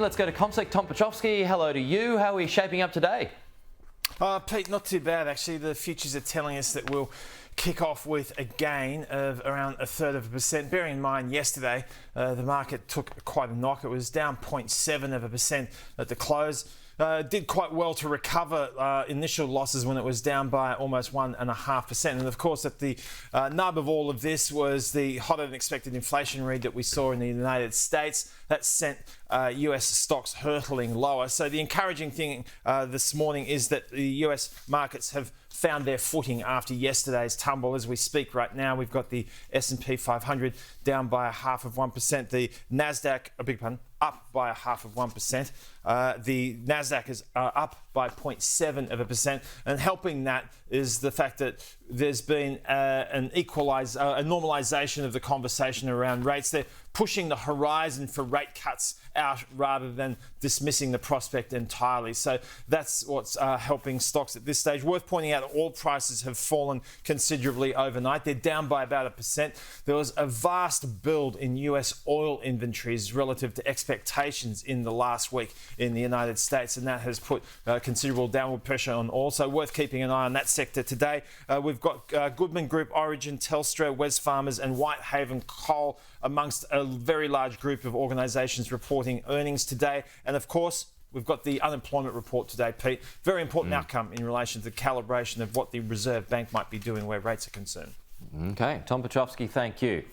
Let's go to CommSec. Tom Piotrowski, hello to you. How are we shaping up today? Pete, not too bad actually. The futures are telling us that we'll kick off with a gain of around 1/3%. Bearing in mind yesterday the market took quite a knock. It was down 0.7% at the close. Did quite well to recover initial losses when it was down by almost 1.5%. And of course, at the nub of all of this was the hotter than expected inflation read that we saw in the United States. That sent US stocks hurtling lower. So the encouraging thing this morning is that the US markets have found their footing after yesterday's tumble. As we speak right now, we've got the S&P 500 down by 0.5%. The Nasdaq, up by 0.5%. The Nasdaq is up by 0.7%, and helping that is the fact that there's been a normalisation of the conversation around rates. They're pushing the horizon for rate cuts out rather than dismissing the prospect entirely. So that's what's helping stocks at this stage. Worth pointing out that oil prices have fallen considerably overnight. They're down by about 1%. There was a vast build in US oil inventories relative to expectations in the last week in the United States, and that has put considerable downward pressure on oil. So worth keeping an eye on that sector today. We've got Goodman Group, Origin, Telstra, Wesfarmers and Whitehaven Coal amongst a very large group of organisations reporting earnings today. And of course, we've got the unemployment report today, Pete. Very important outcome in relation to the calibration of what the Reserve Bank might be doing where rates are concerned. Okay, Tom Piotrowski, thank you.